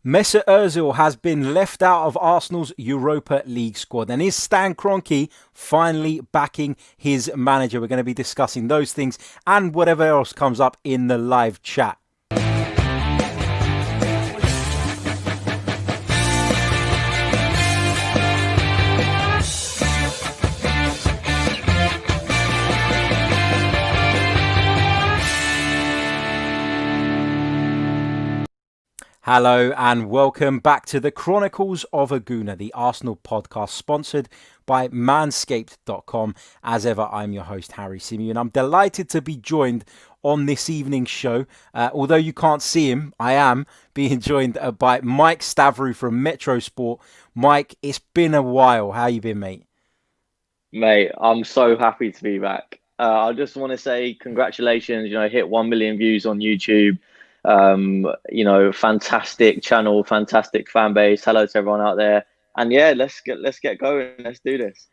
Mesut Özil has been left out of Arsenal's Europa League squad, and is Stan Kroenke finally backing his manager? We're going to be discussing those things and whatever else comes up in the live chat. Hello and welcome back to the Chronicles of a Gooner, the Arsenal podcast sponsored by Manscaped.com. As ever, I'm your host, Harry Symeou, and I'm delighted to be joined on this evening's show. Although you can't see him, I am being joined by Mike Stavrou from Metro Sport. Mike, it's been a while. How you been, mate? Mate, I'm so happy to be back. I just want to say congratulations, hit 1 million views on YouTube. Fantastic channel, fantastic fan base. Hello to everyone out there. And yeah, let's get going. Let's do this.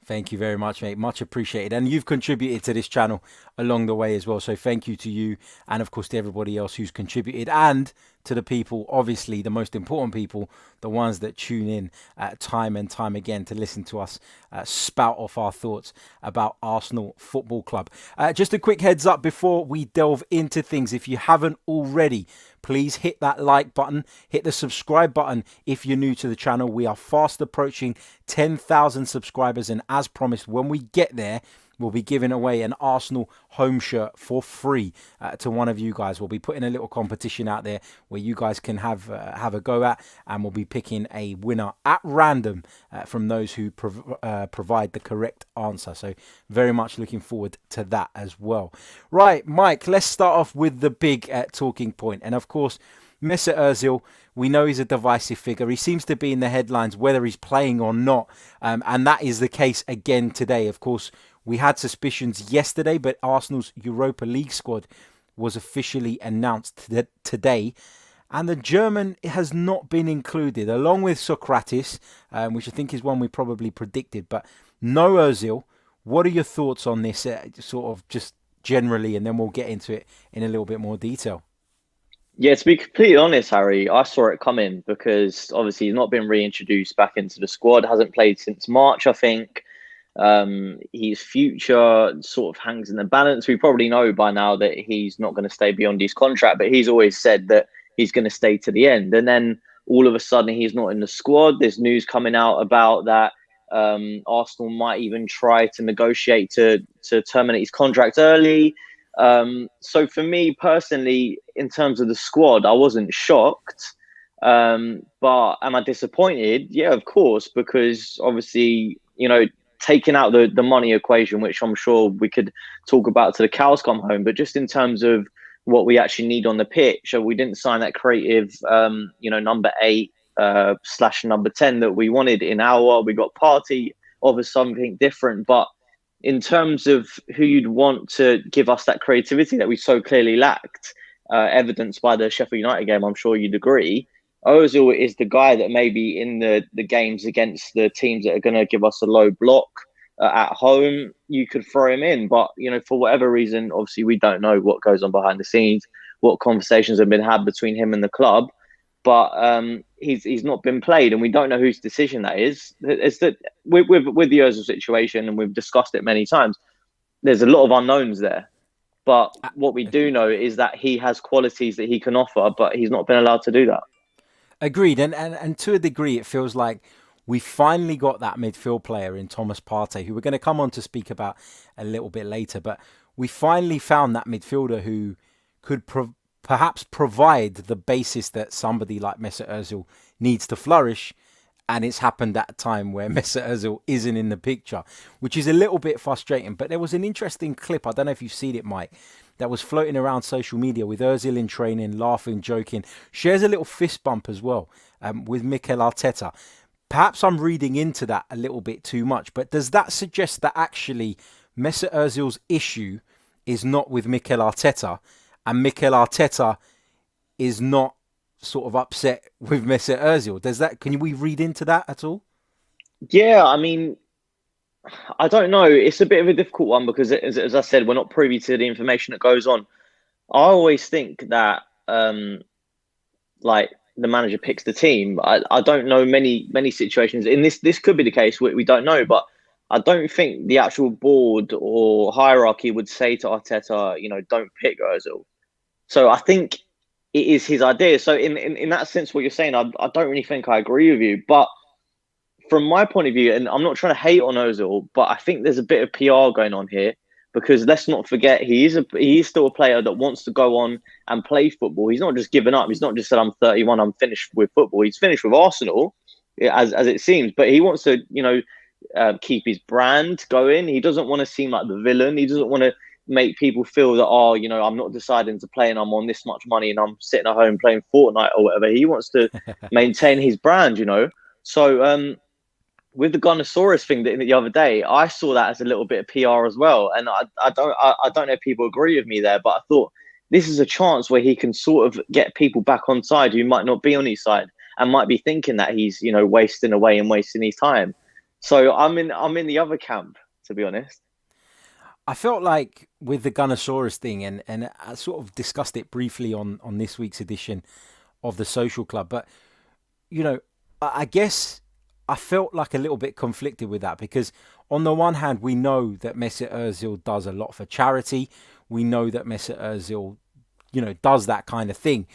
Thank you very much, mate. Much appreciated. And you've contributed to this channel along the way as well. So thank you to you and, of course, to everybody else who's contributed, and to the people, obviously, the most important people, the ones that tune in time and time again to listen to us spout off our thoughts about Arsenal Football Club. Just a quick heads up before we delve into things. If you haven't already, please hit that like button, hit the subscribe button if you're new to the channel. We are fast approaching 10,000 subscribers, and as promised, when we get there, we'll be giving away an Arsenal home shirt for free to one of you guys. We'll be putting a little competition out there where you guys can have a go at, and we'll be picking a winner at random from those who provide the correct answer. So very much looking forward to that as well. Right, Mike, let's start off with the big talking point. And of course, Mesut Özil, we know he's a divisive figure. He seems to be in the headlines whether he's playing or not. And that is the case again today. Of course, we had suspicions yesterday, but Arsenal's Europa League squad was officially announced today. And the German has not been included, along with Socrates, which I think is one we probably predicted. But no Ozil. What are your thoughts on this, sort of just generally, and then we'll get into it in a little bit more detail? Yeah, to be completely honest, Harry, I saw it coming because obviously he's not been reintroduced back into the squad, hasn't played since March, I think. His future sort of hangs in the balance. We probably know by now that he's not going to stay beyond his contract, but he's always said that he's going to stay to the end. And then all of a sudden he's not in the squad. There's news coming out about that Arsenal might even try to negotiate to terminate his contract early. So for me personally, in terms of the squad, I wasn't shocked. But am I disappointed? Yeah, of course, because obviously, taking out the money equation, which I'm sure we could talk about till the cows come home, but just in terms of what we actually need on the pitch, we didn't sign that creative, number 8 / number 10 that we wanted in our. We got Partey, offers something different, but in terms of who you'd want to give us that creativity that we so clearly lacked, evidenced by the Sheffield United game, I'm sure you'd agree, Ozil is the guy that maybe in the games against the teams that are going to give us a low block at home, you could throw him in. But, for whatever reason, obviously we don't know what goes on behind the scenes, what conversations have been had between him and the club. But he's not been played, and we don't know whose decision that is. It's that with the Ozil situation, and we've discussed it many times, there's a lot of unknowns there. But what we do know is that he has qualities that he can offer, but he's not been allowed to do that. Agreed. And to a degree, it feels like we finally got that midfield player in Thomas Partey, who we're going to come on to speak about a little bit later. But we finally found that midfielder who could perhaps provide the basis that somebody like Mesut Özil needs to flourish. And it's happened at a time where Mesut Özil isn't in the picture, which is a little bit frustrating. But there was an interesting clip, I don't know if you've seen it, Mike, that was floating around social media with Ozil in training, laughing, joking. Shares a little fist bump as well with Mikel Arteta. Perhaps I'm reading into that a little bit too much, but does that suggest that actually Mesut Ozil's issue is not with Mikel Arteta, and Mikel Arteta is not sort of upset with Mesut Özil? Can we read into that at all? Yeah, I mean, I don't know. It's a bit of a difficult one because, as I said, we're not privy to the information that goes on. I always think that, like, the manager picks the team. I don't know many situations. In this could be the case. We don't know, but I don't think the actual board or hierarchy would say to Arteta, don't pick Ozil. So I think it is his idea. So in that sense, what you're saying, I don't really think I agree with you. But from my point of view, and I'm not trying to hate on Ozil, but I think there's a bit of PR going on here, because let's not forget he is still a player that wants to go on and play football. He's not just given up. He's not just said, I'm 31, I'm finished with football. He's finished with Arsenal, as it seems, but he wants to keep his brand going. He doesn't want to seem like the villain. He doesn't want to make people feel that, I'm not deciding to play and I'm on this much money and I'm sitting at home playing Fortnite or whatever. He wants to maintain his brand, So with the Gunnosaurus thing the other day, I saw that as a little bit of PR as well. And I don't know if people agree with me there, but I thought this is a chance where he can sort of get people back on side who might not be on his side and might be thinking that he's, wasting away and wasting his time. So I'm in the other camp, to be honest. I felt like with the Gunnosaurus thing, and I sort of discussed it briefly on this week's edition of the Social Club, but, I guess I felt like a little bit conflicted with that, because on the one hand, we know that Mesut Özil does a lot for charity. We know that Mesut Özil, does that kind of thing.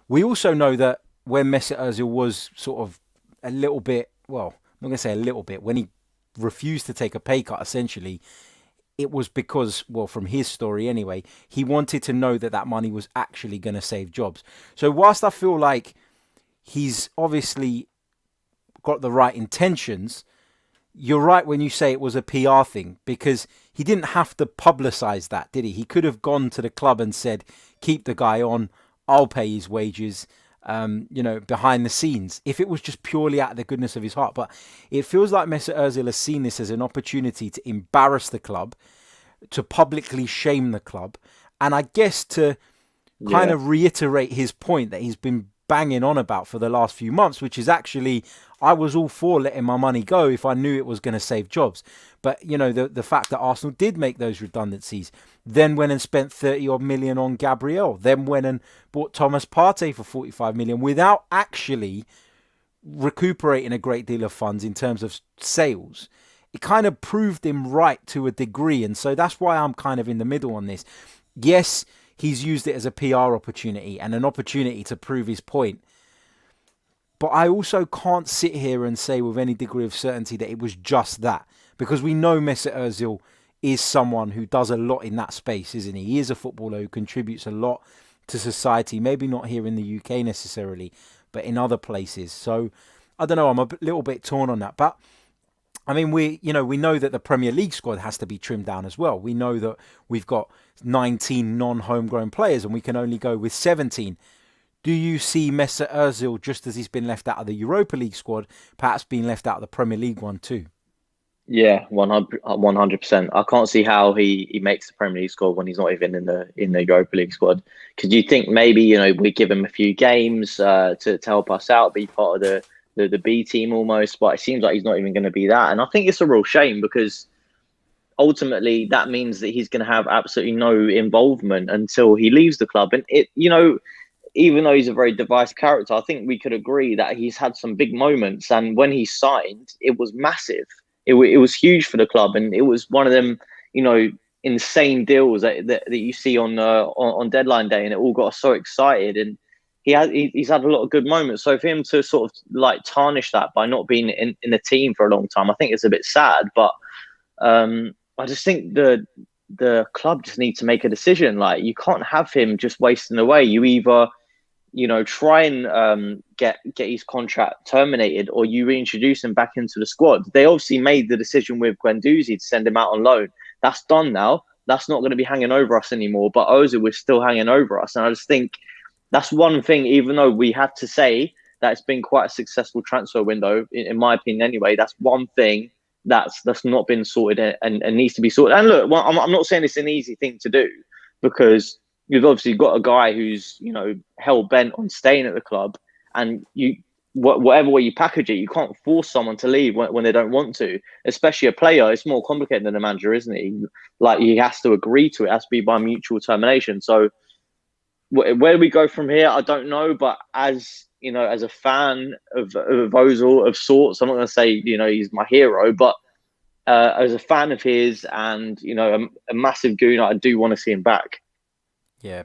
We also know that when Mesut Özil was sort of a little bit, well, I'm not going to say a little bit, when he refused to take a pay cut, essentially, it was because, well, from his story anyway, he wanted to know that money was actually going to save jobs. So whilst I feel like he's obviously got the right intentions, you're right when you say it was a PR thing, because he didn't have to publicise that, did he? He could have gone to the club and said, keep the guy on, I'll pay his wages, behind the scenes, if it was just purely out of the goodness of his heart. But it feels like Mesut Özil has seen this as an opportunity to embarrass the club, to publicly shame the club, and I guess to kind of reiterate his point that he's been banging on about for the last few months, which is actually, I was all for letting my money go if I knew it was going to save jobs. But, the fact that Arsenal did make those redundancies, then went and spent 30 odd million on Gabriel, then went and bought Thomas Partey for 45 million without actually recuperating a great deal of funds in terms of sales. It kind of proved him right to a degree. And so that's why I'm kind of in the middle on this. Yes, he's used it as a PR opportunity and an opportunity to prove his point. But I also can't sit here and say with any degree of certainty that it was just that, because we know Mesut Özil is someone who does a lot in that space, isn't he? He is a footballer who contributes a lot to society, maybe not here in the UK necessarily, but in other places. So I don't know, I'm a little bit torn on that. But I mean, we know that the Premier League squad has to be trimmed down as well. We know that we've got 19 non-homegrown players and we can only go with 17. Do you see Mesut Özil, just as he's been left out of the Europa League squad, perhaps being left out of the Premier League one too? Yeah, 100%. I can't see how he makes the Premier League squad when he's not even in the Europa League squad. Because you think maybe we give him a few games to help us out, be part of the B team almost, but it seems like he's not even going to be that. And I think it's a real shame, because ultimately that means that he's going to have absolutely no involvement until he leaves the club. And even though he's a very divisive character, I think we could agree that he's had some big moments. And when he signed, it was massive. It was huge for the club, and it was one of them, insane deals that you see on deadline day, and it all got us so excited. And he's had a lot of good moments. So for him to sort of like tarnish that by not being in the team for a long time, I think it's a bit sad. But I just think the club just needs to make a decision. Like, you can't have him just wasting away. You either try and get his contract terminated, or you reintroduce him back into the squad. They obviously made the decision with Guendouzi to send him out on loan. That's done now. That's not going to be hanging over us anymore. But Ozil was still hanging over us. And I just think that's one thing, even though we have to say that it's been quite a successful transfer window, in my opinion anyway, that's one thing that's not been sorted and needs to be sorted. And look, well, I'm not saying it's an easy thing to do, because you've obviously got a guy who's, hell bent on staying at the club, and whatever way you package it, you can't force someone to leave when they don't want to, especially a player. It's more complicated than a manager, isn't it? Like, he has to agree to it. It has to be by mutual termination. So where we go from here, I don't know. But as as a fan of Ozil of sorts, I'm not going to say, he's my hero, but as a fan of his and, a massive Gooner, I do want to see him back. Yeah,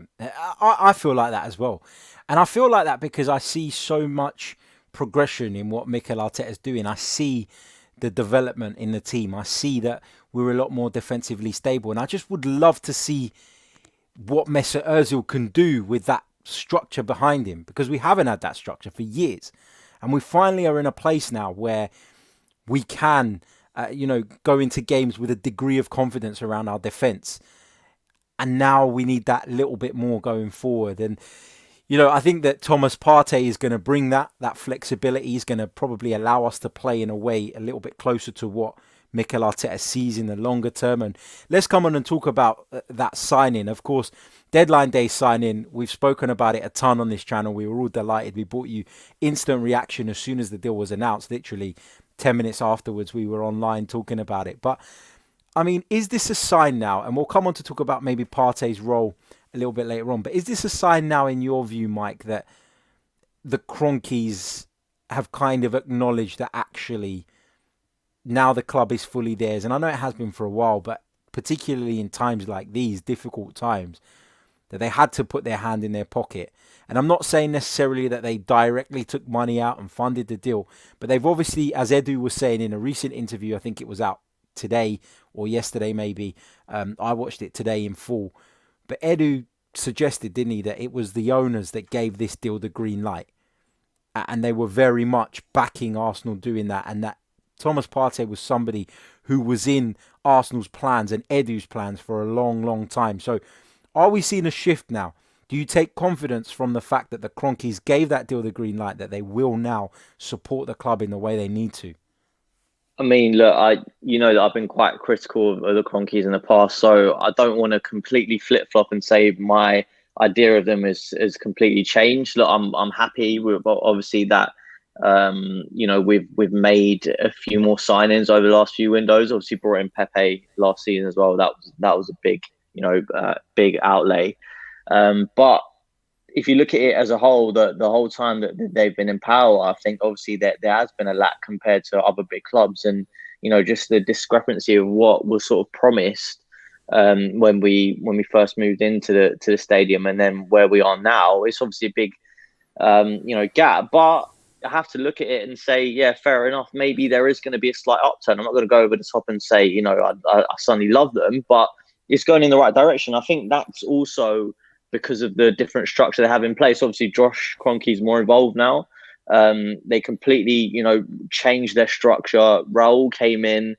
I feel like that as well. And I feel like that because I see so much progression in what Mikel Arteta's doing. I see the development in the team. I see that we're a lot more defensively stable. And I just would love to see what Mesut Özil can do with that structure behind him, because we haven't had that structure for years. And we finally are in a place now where we can, go into games with a degree of confidence around our defence. And now we need that little bit more going forward. And, I think that Thomas Partey is going to bring that flexibility. He's going to probably allow us to play in a way a little bit closer to what Mikel Arteta sees in the longer term. And let's come on and talk about that signing. Of course, deadline day signing, we've spoken about it a ton on this channel. We were all delighted. We brought you instant reaction as soon as the deal was announced. Literally 10 minutes afterwards, we were online talking about it. But I mean, is this a sign now? And we'll come on to talk about maybe Partey's role a little bit later on. But is this a sign now, in your view, Mike, that the Kroenkes have kind of acknowledged that actually now the club is fully theirs? And I know it has been for a while, but particularly in times like these, difficult times, that they had to put their hand in their pocket. And I'm not saying necessarily that they directly took money out and funded the deal, but they've obviously, as Edu was saying in a recent interview, I think it was out today or yesterday maybe, I watched it today in full, but Edu suggested, didn't he, that it was the owners that gave this deal the green light, and they were very much backing Arsenal doing that, and that Thomas Partey was somebody who was in Arsenal's plans and Edu's plans for a long, long time. So are we seeing a shift now? Do you take confidence from the fact that the Kroenkes gave that deal the green light, that they will now support the club in the way they need to? I mean, look, that I've been quite critical of the Kroenkes in the past, so I don't want to completely flip flop and say my idea of them is completely changed. Look, I'm happy with obviously that. We've made a few more signings over the last few windows. Obviously, brought in Pepe last season as well. That was a big, big outlay. But if you look at it as a whole, the whole time that they've been in power, I think obviously that there has been a lack compared to other big clubs, and just the discrepancy of what was sort of promised when we first moved into the stadium, and then where we are now. It's obviously a big gap, but I have to look at it and say, yeah, fair enough. Maybe there is going to be a slight upturn. I'm not going to go over the top and say, I suddenly love them, but it's going in the right direction. I think that's also because of the different structure they have in place. Obviously, Josh Kroenke is more involved now. They completely, changed their structure. Raul came in,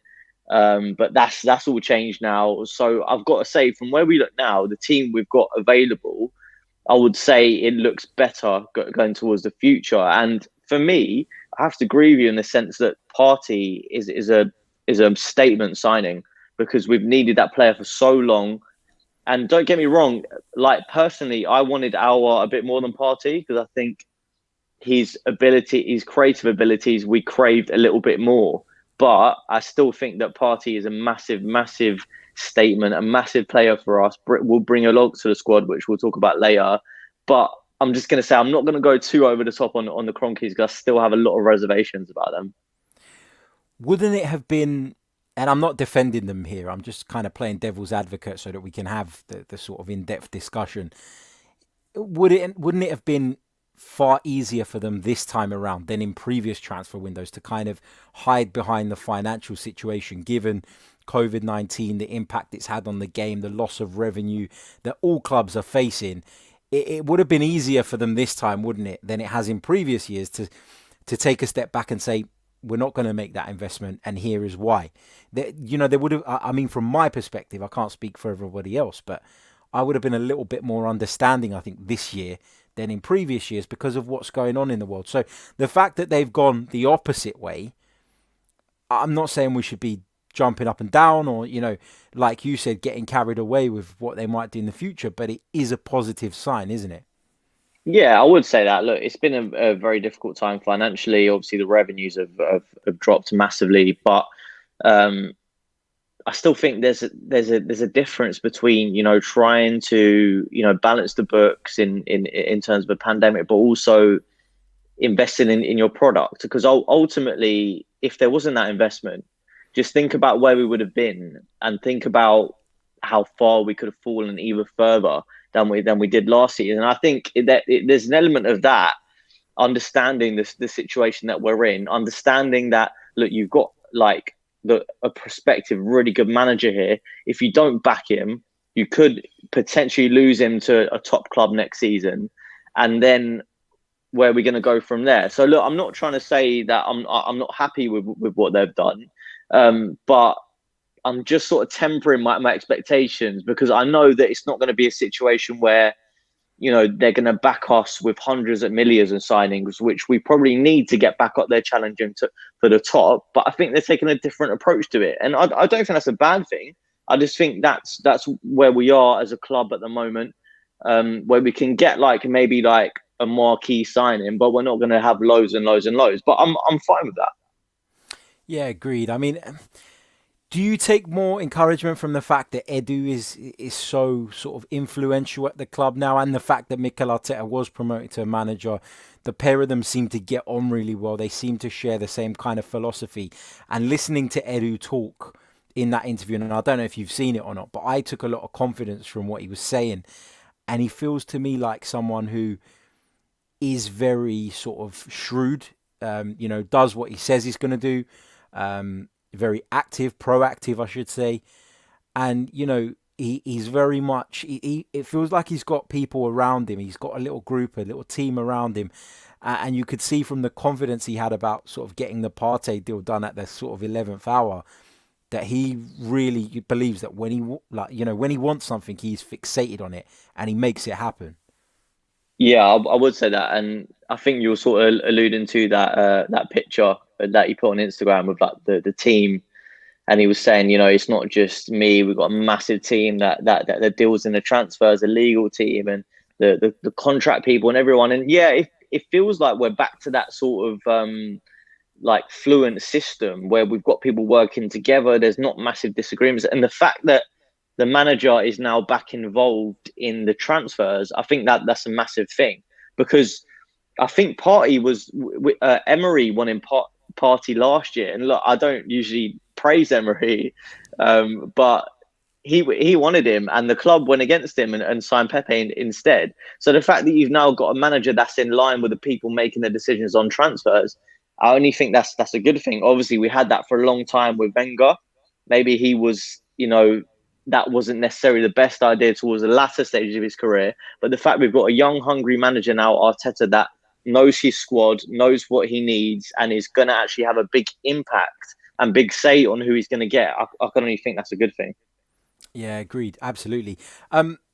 but that's all changed now. So I've got to say, from where we look now, the team we've got available, I would say it looks better going towards the future. And for me, I have to agree with you in the sense that Partey is a statement signing, because we've needed that player for so long. And don't get me wrong, like personally, I wanted Aouar a bit more than Partey, because I think his creative abilities, we craved a little bit more. But I still think that Partey is a massive, massive statement, a massive player for us. Will bring a lot to the squad, which we'll talk about later. But I'm just going to say, I'm not going to go too over the top on the Kroenkes, because I still have a lot of reservations about them. Wouldn't it have been, and I'm not defending them here, I'm just kind of playing devil's advocate so that we can have the sort of in-depth discussion. Wouldn't it have been far easier for them this time around than in previous transfer windows to kind of hide behind the financial situation, given COVID-19, the impact it's had on the game, the loss of revenue that all clubs are facing? It would have been easier for them this time, wouldn't it, than it has in previous years to take a step back and say, we're not going to make that investment, and here is why. They would have, I mean, from my perspective, I can't speak for everybody else, but I would have been a little bit more understanding, I think, this year than in previous years because of what's going on in the world. So the fact that they've gone the opposite way, I'm not saying we should be jumping up and down or, like you said, getting carried away with what they might do in the future, but it is a positive sign, isn't it? Yeah, I would say that. Look, it's been a very difficult time financially. Obviously, the revenues have dropped massively, but I still think there's a difference between trying to balance the books in terms of a pandemic, but also investing in your product. Because ultimately, if there wasn't that investment, just think about where we would have been, and think about how far we could have fallen even further than we did last season. And I think there's an element of that, understanding the situation that we're in, understanding that, look, you've got like a prospective really good manager here. If you don't back him, you could potentially lose him to a top club next season, and then where are we going to go from there? So look, I'm not trying to say that I'm not happy with what they've done, but I'm just sort of tempering my expectations, because I know that it's not going to be a situation where, you know, they're going to back us with hundreds of millions of signings, which we probably need to get back up there challenging for the top. But I think they're taking a different approach to it. And I don't think that's a bad thing. I just think that's where we are as a club at the moment, where we can get maybe a marquee signing, but we're not going to have loads and loads and loads. But I'm fine with that. Yeah, agreed. I mean, do you take more encouragement from the fact that Edu is so sort of influential at the club now, and the fact that Mikel Arteta was promoted to a manager? The pair of them seem to get on really well. They seem to share the same kind of philosophy. And listening to Edu talk in that interview, and I don't know if you've seen it or not, but I took a lot of confidence from what he was saying. And he feels to me like someone who is very sort of shrewd, does what he says he's going to do. Very active, proactive, I should say. And, he's very much, it feels like he's got people around him. He's got a little group, a little team around him. And you could see from the confidence he had about sort of getting the Partey deal done at the sort of 11th hour, that he really believes that when he wants something, he's fixated on it and he makes it happen. Yeah, I would say that, and I think you were sort of alluding to that picture that he put on Instagram with the team, and he was saying, it's not just me. We've got a massive team that deals in the transfers, a legal team, and the contract people and everyone. And yeah, it feels like we're back to that sort of fluent system where we've got people working together. There's not massive disagreements, and the fact that the manager is now back involved in the transfers, I think that's a massive thing, because I think Partey was Emery wanting Partey last year, and look, I don't usually praise Emery, but he wanted him, and the club went against him and signed Pepe instead. So the fact that you've now got a manager that's in line with the people making the decisions on transfers, I only think that's a good thing. Obviously, we had that for a long time with Wenger. Maybe he was, that wasn't necessarily the best idea towards the latter stages of his career. But the fact we've got a young, hungry manager now, Arteta, that knows his squad, knows what he needs, and is going to actually have a big impact and big say on who he's going to get, I can only think that's a good thing. Yeah, agreed. Absolutely.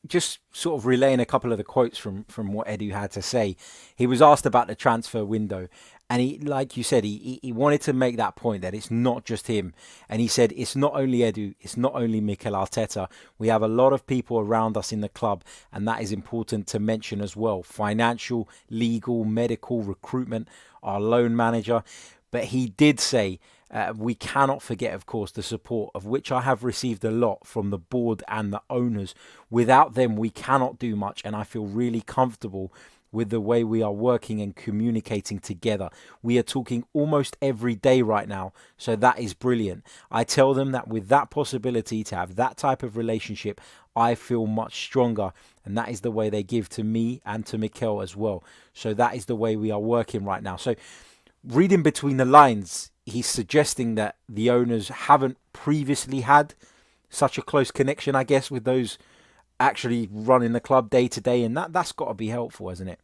Just sort of relaying a couple of the quotes from what Edu had to say. He was asked about the transfer window, and he, like you said, he wanted to make that point that it's not just him. And he said, it's not only Edu, it's not only Mikel Arteta. We have a lot of people around us in the club, and that is important to mention as well. Financial, legal, medical, recruitment, our loan manager. But he did say, we cannot forget, of course, the support of which I have received a lot from the board and the owners. Without them, we cannot do much, and I feel really comfortable with the way we are working and communicating together. We are talking almost every day right now, so that is brilliant. I tell them that with that possibility to have that type of relationship, I feel much stronger, and that is the way they give to me and to Mikel as well. So that is the way we are working right now. So reading between the lines, he's suggesting that the owners haven't previously had such a close connection, I guess, with those actually running the club day to day, and that's got to be helpful, hasn't it?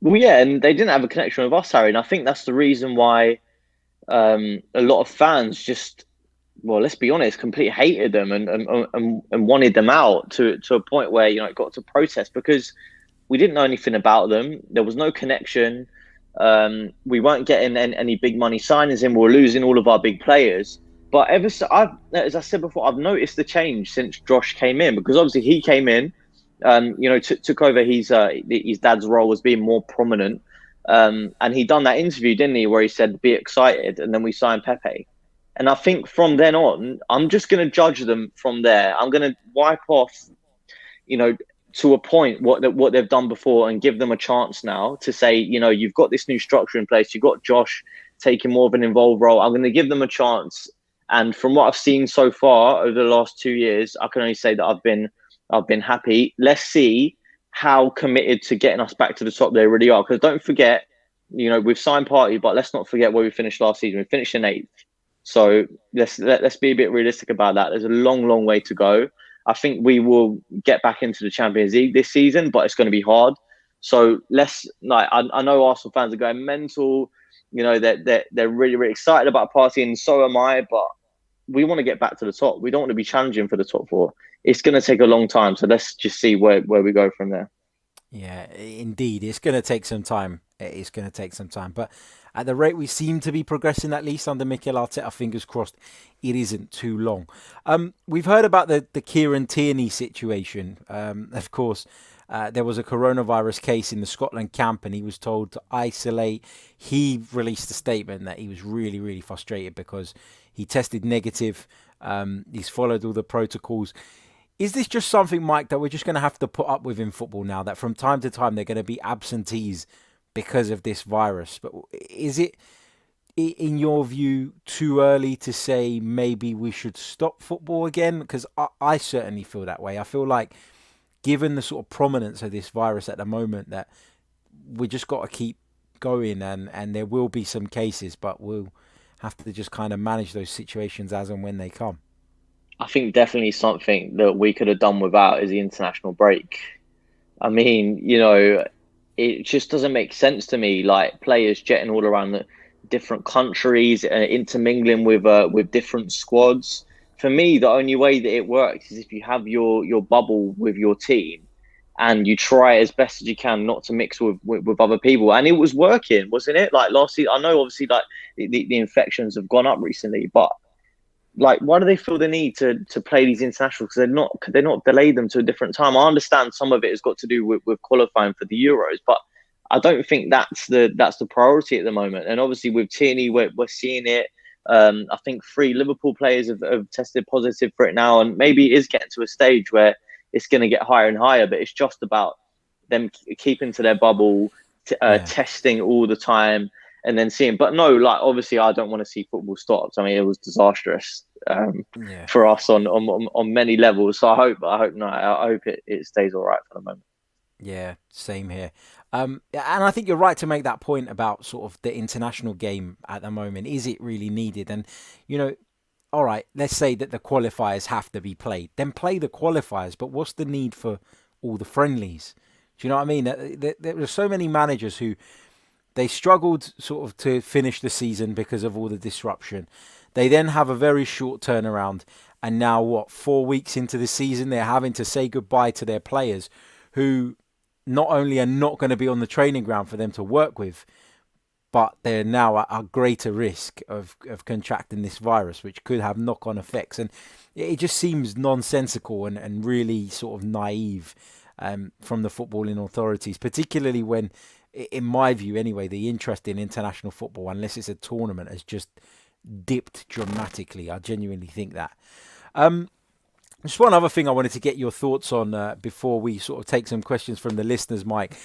Well, yeah, and they didn't have a connection with us, Harry, and I think that's the reason why a lot of fans just, well, let's be honest, completely hated them and wanted them out to a point where, it got to protest, because we didn't know anything about them. There was no connection. We weren't getting any big money signings in. We were losing all of our big players. But as I said before, I've noticed the change since Josh came in, because obviously he came in, took over his dad's role as being more prominent. And he done that interview, didn't he, where he said, be excited. And then we signed Pepe. And I think from then on, I'm just going to judge them from there. I'm going to wipe off, to a point what they've done before and give them a chance now to say, you've got this new structure in place. You've got Josh taking more of an involved role. I'm going to give them a chance. And from what I've seen so far over the last 2 years, I can only say that I've been happy. Let's see how committed to getting us back to the top they really are. Because don't forget, we've signed Partey, but let's not forget where we finished last season. We finished in 8th. So let's be a bit realistic about that. There's a long, long way to go. I think we will get back into the Champions League this season, but it's going to be hard. So I know Arsenal fans are going mental. They're really, really excited about Partey, and so am I. But we want to get back to the top. We don't want to be challenging for the top 4. It's going to take a long time. So let's just see where we go from there. Yeah, indeed. It's going to take some time. It's going to take some time. But at the rate we seem to be progressing, at least under Mikel Arteta, fingers crossed, it isn't too long. We've heard about the Kieran Tierney situation. Of course, there was a coronavirus case in the Scotland camp and he was told to isolate. He released a statement that he was really, really frustrated because he tested negative. He's followed all the protocols. Is this just something, Mike, that we're just going to have to put up with in football now, that from time to time they're going to be absentees because of this virus? But is it, in your view, too early to say maybe we should stop football again? Because I certainly feel that way. I feel like, given the sort of prominence of this virus at the moment, that we just got to keep going, and there will be some cases, but we'll have to just kind of manage those situations as and when they come. I think definitely something that we could have done without is the international break. I mean, it just doesn't make sense to me. Like, players jetting all around the different countries and intermingling with different squads. For me, the only way that it works is if you have your bubble with your team and you try as best as you can not to mix with other people. And it was working, wasn't it? Like last season, I know obviously like the infections have gone up recently, but like, why do they feel the need to play these internationals? Because they're not delay them to a different time. I understand some of it has got to do with qualifying for the Euros, but I don't think that's the priority at the moment. And obviously with Tierney, we're seeing it. I think 3 Liverpool players have tested positive for it now, and maybe it is getting to a stage where it's going to get higher and higher. But it's just about them keeping to their bubble, testing all the time, and then seeing. But no, like, obviously, I don't want to see football stopped. I mean, it was disastrous for us on many levels. So I hope it stays all right for the moment. Yeah, same here. And I think you're right to make that point about sort of the international game at the moment. Is it really needed? And, all right, let's say that the qualifiers have to be played. Then play the qualifiers. But what's the need for all the friendlies? Do you know what I mean? There are so many managers who, they struggled sort of to finish the season because of all the disruption. They then have a very short turnaround. And now, 4 weeks into the season, they're having to say goodbye to their players who not only are not going to be on the training ground for them to work with, but they're now at a greater risk of contracting this virus, which could have knock-on effects. And it just seems nonsensical and really sort of naive from the footballing authorities, particularly when, in my view anyway, the interest in international football, unless it's a tournament, has just dipped dramatically. I genuinely think that. Just one other thing I wanted to get your thoughts on before we sort of take some questions from the listeners, Mike.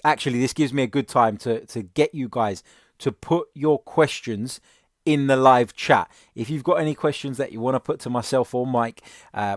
Actually, this gives me a good time to get you guys to put your questions in the live chat. If you've got any questions that you want to put to myself or Mike,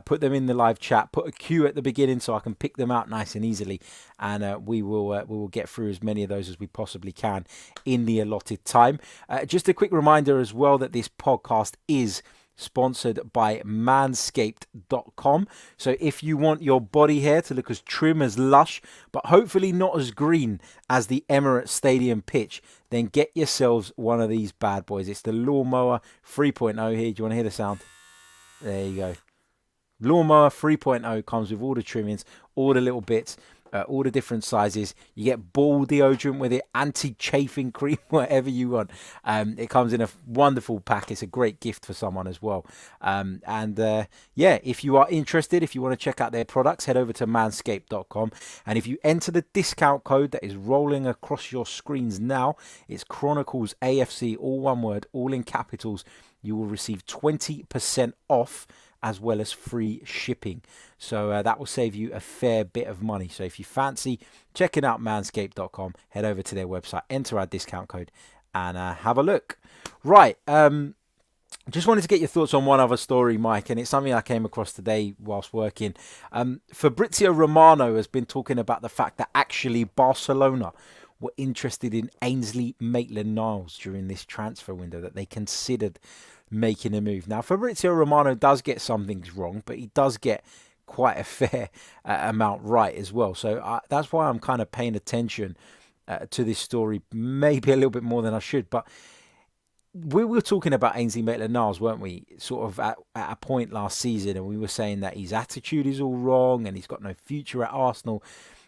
put them in the live chat. Put a Q at the beginning so I can pick them out nice and easily, and we will get through as many of those as we possibly can in the allotted time. Just a quick reminder as well that this podcast is sponsored by Manscaped.com. So if you want your body hair to look as trim, as lush, but hopefully not as green as the Emirates Stadium pitch, then get yourselves one of these bad boys. It's the Lawnmower 3.0 here. Do you want to hear the sound? There you go. Lawnmower 3.0 comes with all the trimmings, all the little bits, all the different sizes. You get ball deodorant with it, anti-chafing cream, whatever you want. It comes in a wonderful pack. It's a great gift for someone as well. If you are interested, if you want to check out their products, head over to manscaped.com. And if you enter the discount code that is rolling across your screens now, it's Chronicles AFC, all one word, all in capitals, you will receive 20% off as well as free shipping. So that will save you a fair bit of money. So if you fancy checking out manscaped.com, head over to their website, enter our discount code, and have a look. Right. Just wanted to get your thoughts on one other story, Mike, and it's something I came across today whilst working. Fabrizio Romano has been talking about the fact that actually Barcelona were interested in Ainsley Maitland-Niles during this transfer window, that they considered making a move. Now, Fabrizio Romano does get some things wrong, but he does get quite a fair amount right as well. So that's why I'm kind of paying attention to this story, maybe a little bit more than I should. But we were talking about Ainsley Maitland-Niles, weren't we? Sort of at a point last season, and we were saying that his attitude is all wrong and he's got no future at Arsenal.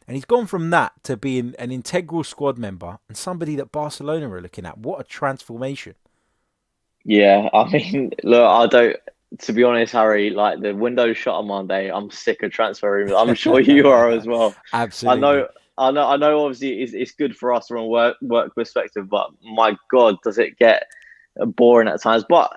And he's gone from that to being an integral squad member and somebody that Barcelona are looking at. What a transformation. Yeah, I mean, look, to be honest, Harry, like the window shut on Monday, I'm sick of transfer rumors. I'm sure you are as well. Absolutely. I know. Obviously, it's good for us from a work perspective, but my God, does it get boring at times? But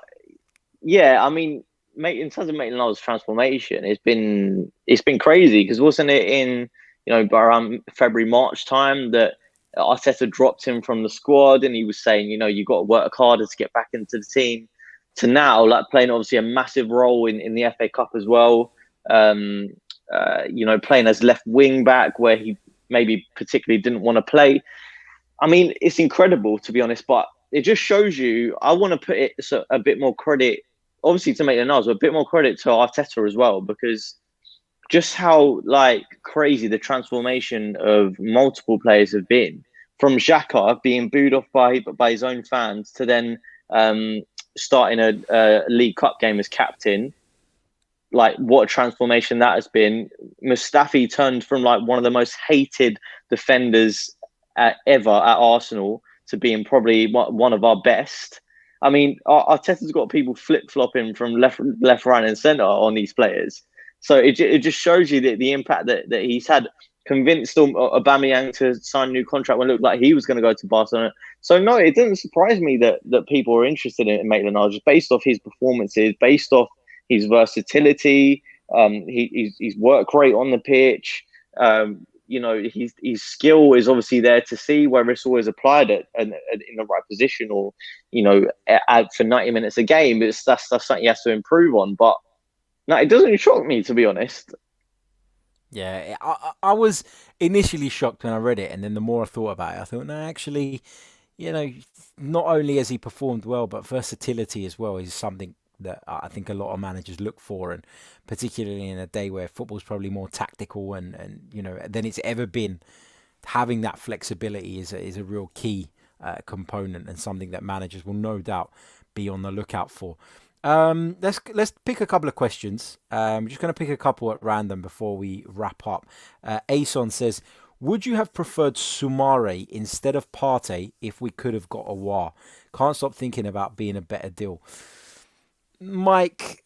yeah, I mean, in terms of Maitland-Niles' transformation, it's been crazy, because wasn't it in around February, March time that Arteta dropped him from the squad, and he was saying, you got to work harder to get back into the team, to now like playing obviously a massive role in the FA Cup as well. Playing as left wing back where he maybe particularly didn't want to play. I mean, it's incredible, to be honest, but it just shows you, I want to put it a bit more credit, obviously to Maitland-Niles, but a bit more credit to Arteta as well, because just how like crazy the transformation of multiple players have been, from Xhaka being booed off by his own fans to then starting a League Cup game as captain. Like, what a transformation that has been. Mustafi turned from like one of the most hated defenders ever at Arsenal to being probably one of our best. I mean, Arteta's got people flip-flopping from left, right and centre on these players. So it just shows you the impact that he's had. Convinced Aubameyang to sign a new contract when it looked like he was going to go to Barcelona. So no, it doesn't surprise me that people are interested in Maitland-Niles, just based off his performances, based off his versatility. He's work rate on the pitch. His skill is obviously there to see, whether it's always applied in the right position or out for 90 minutes a game. That's something he has to improve on. But no, it doesn't shock me, to be honest. Yeah, I was initially shocked when I read it, and then the more I thought about it, I thought, no, actually, not only has he performed well, but versatility as well is something that I think a lot of managers look for, and particularly in a day where football's probably more tactical and than it's ever been. Having that flexibility is a real key component, and something that managers will no doubt be on the lookout for. Let's pick a couple of questions. I'm just going to pick a couple at random before we wrap up. Ason says, would you have preferred Symeou instead of Partey if we could have got a War? Can't stop thinking about being a better deal. Mike,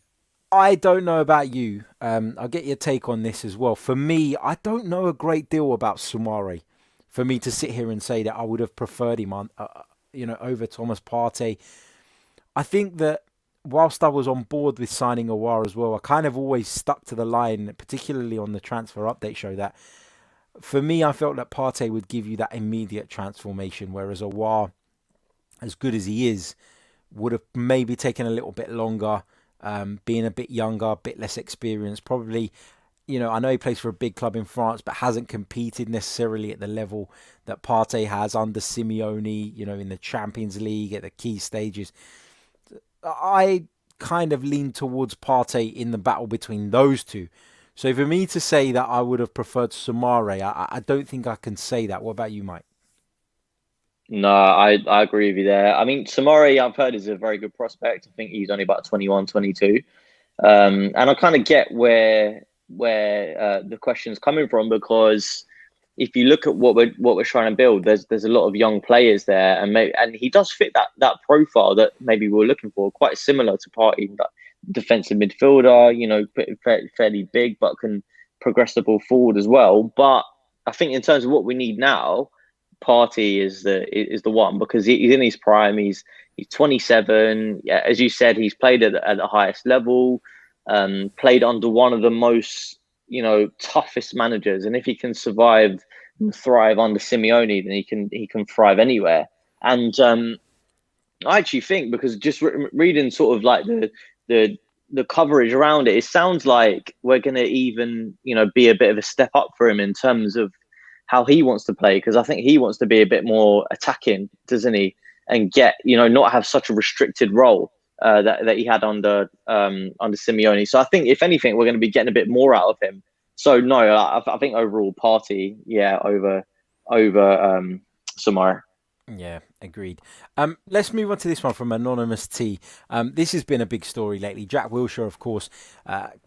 I don't know about you. I'll get your take on this as well. For me, I don't know a great deal about Symeou. For me to sit here and say that I would have preferred him on, over Thomas Partey. I think that whilst I was on board with signing Aouar as well, I kind of always stuck to the line, particularly on the transfer update show, that for me, I felt that Partey would give you that immediate transformation, whereas Aouar, as good as he is, would have maybe taken a little bit longer, being a bit younger, a bit less experienced. Probably, I know he plays for a big club in France, but hasn't competed necessarily at the level that Partey has under Simeone, in the Champions League at the key stages. I kind of lean towards Partey in the battle between those two. So for me to say that I would have preferred Symeou, I don't think I can say that. What about you, Mike? No, I agree with you there. I mean, Symeou, I've heard, is a very good prospect. I think he's only about 21, 22. And I kind of get where the question's coming from, because if you look at what we're trying to build, there's a lot of young players there, and he does fit that profile that maybe we were looking for, quite similar to Partey, defensive midfielder, fairly big, but can progress the ball forward as well. But I think in terms of what we need now, Partey is the one, because he's in his prime. He's 27. Yeah, as you said, he's played at the highest level. played under one of the most, toughest managers. And if he can survive and thrive under Simeone, then he can thrive anywhere. And I actually think, because just reading sort of like the coverage around it, it sounds like we're going to even, be a bit of a step up for him in terms of how he wants to play. Because I think he wants to be a bit more attacking, doesn't he? And get, not have such a restricted role that he had under Simeone. So I think, if anything, we're going to be getting a bit more out of him. So no, I think overall Partey, over Symeou. Yeah, agreed. Let's move on to this one from Anonymous T. This has been a big story lately. Jack Wilshere, of course,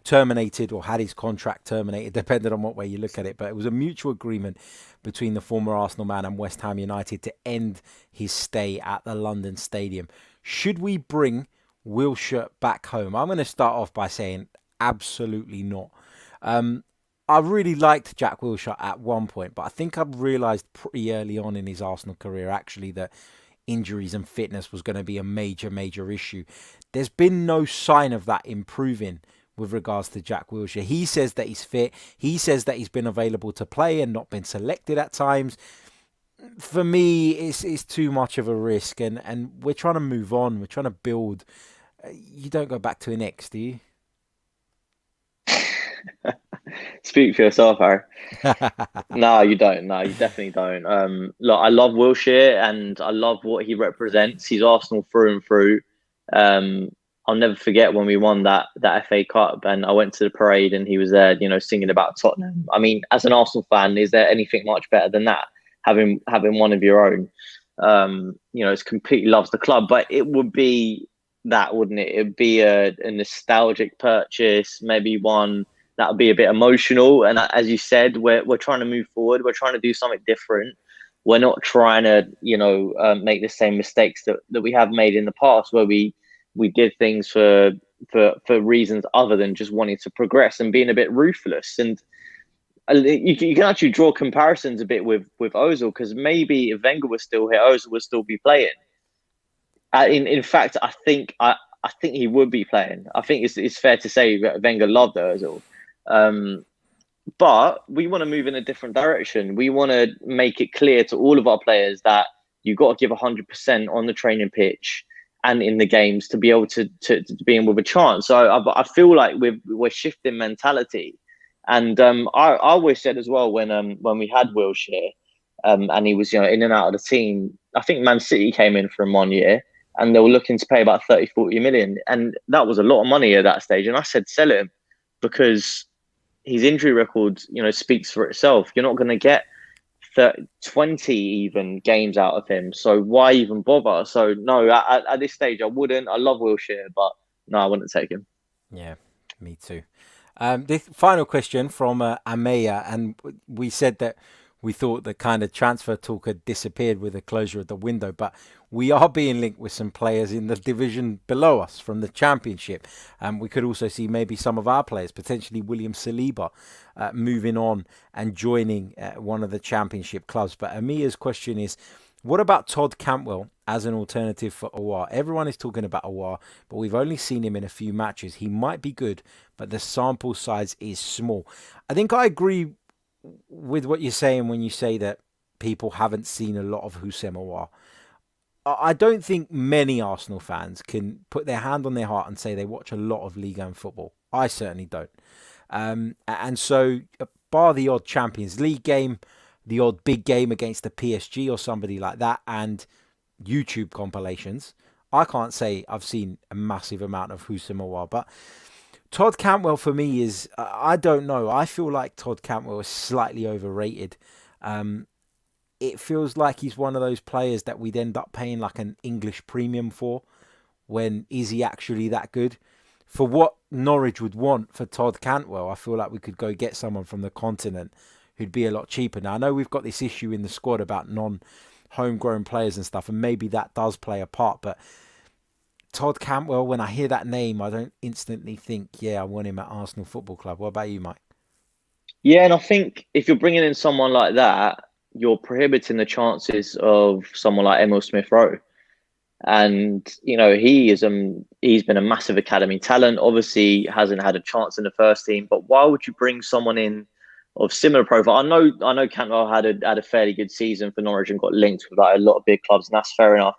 terminated or had his contract terminated, depending on what way you look at it. But it was a mutual agreement between the former Arsenal man and West Ham United to end his stay at the London Stadium. Should we bring Wilshere back home? I'm going to start off by saying absolutely not. I really liked Jack Wilshere at one point, but I think I've realised pretty early on in his Arsenal career, actually, that injuries and fitness was going to be a major, major issue. There's been no sign of that improving with regards to Jack Wilshere. He says that he's fit. He says that he's been available to play and not been selected at times. For me, it's too much of a risk, and we're trying to move on. We're trying to build. You don't go back to an ex, do you? Speak for yourself, Harry. No, you don't. No, you definitely don't. Look, I love Wilshere and I love what he represents. He's Arsenal through and through. I'll never forget when we won that FA Cup and I went to the parade and he was there, singing about Tottenham. I mean, as an Arsenal fan, is there anything much better than that? Having one of your own. It's completely loves the club, but it would be that, wouldn't it? It'd be a nostalgic purchase, maybe one that would be a bit emotional. And as you said, we're trying to move forward. We're trying to do something different. We're not trying to, make the same mistakes that we have made in the past, where we did things for reasons other than just wanting to progress and being a bit ruthless. And you can actually draw comparisons a bit with Ozil, because maybe if Wenger was still here, Ozil would still be playing. In fact, I think he would be playing. I think it's fair to say that Wenger loved Ozil. But we want to move in a different direction. We want to make it clear to all of our players that you've got to give 100% on the training pitch and in the games to be able to be in with a chance. So I feel like we're shifting mentality. And I always said as well, when we had Wilshere and he was in and out of the team, I think Man City came in for him 1 year and they were looking to pay about 30-40 million. And that was a lot of money at that stage. And I said, sell him, because his injury record, speaks for itself. You're not going to get 20 even games out of him. So why even bother? So no, at this stage, I wouldn't. I love Wilshere, but no, I wouldn't take him. Yeah, me too. The final question from Ameya, and we said that we thought the kind of transfer talk had disappeared with the closure of the window, but we are being linked with some players in the division below us from the Championship. We could also see maybe some of our players, potentially William Saliba, moving on and joining one of the Championship clubs. But Amia's question is, what about Todd Cantwell as an alternative for Aouar? Everyone is talking about Aouar, but we've only seen him in a few matches. He might be good, but the sample size is small. I think I agree with what you're saying when you say that people haven't seen a lot of Houssem Aouar. I don't think many Arsenal fans can put their hand on their heart and say they watch a lot of Ligue 1 football. I certainly don't. And so, bar the odd Champions League game, the odd big game against the PSG or somebody like that, and YouTube compilations, I can't say I've seen a massive amount of Houssem Aouar. But Todd Cantwell for me is, I don't know. I feel like Todd Cantwell is slightly overrated. It feels like he's one of those players that we'd end up paying like an English premium for, when is he actually that good? For what Norwich would want for Todd Cantwell, I feel like we could go get someone from the continent who'd be a lot cheaper. Now, I know we've got this issue in the squad about non-homegrown players and stuff, and maybe that does play a part, but Todd Cantwell, when I hear that name, I don't instantly think, yeah, I want him at Arsenal Football Club. What about you, Mike? Yeah, and I think if you're bringing in someone like that, you're prohibiting the chances of someone like Emil Smith-Rowe. And he's been a massive academy talent. Obviously, hasn't had a chance in the first team. But why would you bring someone in of similar profile? I know Cantwell had a fairly good season for Norwich and got linked with like a lot of big clubs, and that's fair enough.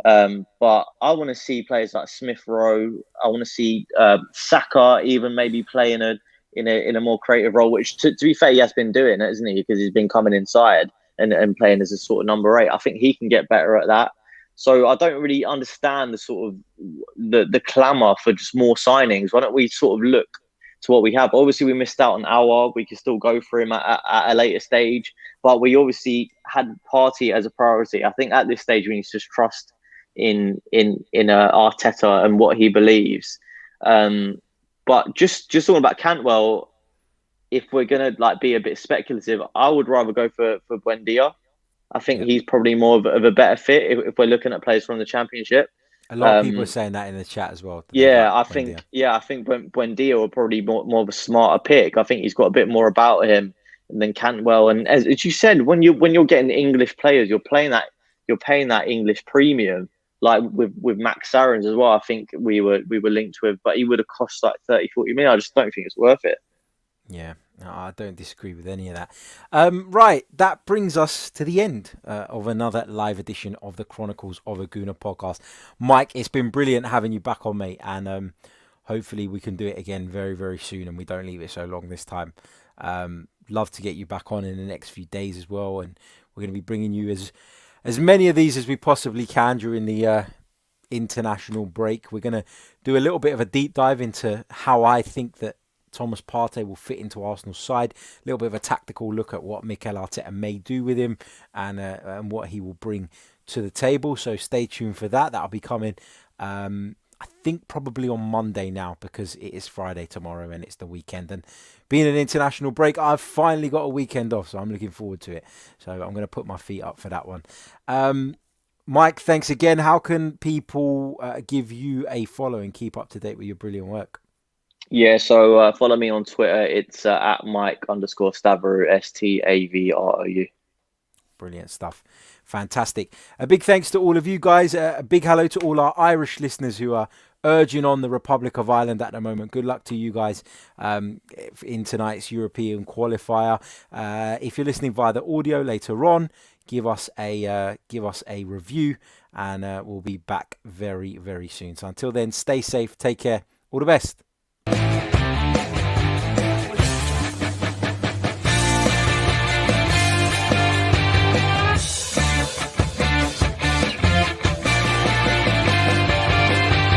But I want to see players like Smith Rowe. I want to see Saka even maybe play in a more creative role, which to be fair, he has been doing, isn't he? Because he's been coming inside and playing as a sort of number 8. I think he can get better at that. So I don't really understand the sort of the clamour for just more signings. Why don't we sort of look to what we have? Obviously, we missed out on Aouar. We can still go for him at a later stage, but we obviously had Partey as a priority. I think at this stage we need to just trust in Arteta and what he believes. But just talking about Cantwell, if we're gonna like be a bit speculative, I would rather go for Buendia. I think he's probably more of a better fit if we're looking at players from the Championship. A lot of people are saying that in the chat as well. I think Buendia will probably more of a smarter pick. I think he's got a bit more about him than Cantwell. And as you said, when you're getting English players, you're paying that English premium. Like with Max Sarins as well, I think we were linked with, but he would have cost like 30, 40 million. I just don't think it's worth it. Yeah, no, I don't disagree with any of that. Right, that brings us to the end of another live edition of the Chronicles of a Gooner podcast. Mike, it's been brilliant having you back on, mate, and hopefully we can do it again very, very soon and we don't leave it so long this time. Love to get you back on in the next few days as well, and we're going to be bringing you as many of these as we possibly can during the international break. We're going to do a little bit of a deep dive into how I think that Thomas Partey will fit into Arsenal's side. A little bit of a tactical look at what Mikel Arteta may do with him and what he will bring to the table. So stay tuned for that. That'll be coming, I think, probably on Monday now, because it is Friday tomorrow and it's the weekend. And being an international break, I've finally got a weekend off, so I'm looking forward to it. So I'm going to put my feet up for that one. Mike, thanks again. How can people give you a follow and keep up to date with your brilliant work? Yeah, so follow me on Twitter. It's at Mike_Stavrou, Stavrou. Brilliant stuff. Fantastic. A big thanks to all of you guys. A big hello to all our Irish listeners who are urging on the Republic of Ireland at the moment. Good luck to you guys in tonight's European qualifier. If you're listening via the audio later on, give us a review, and we'll be back very, very soon. So until then, stay safe, take care, all the best.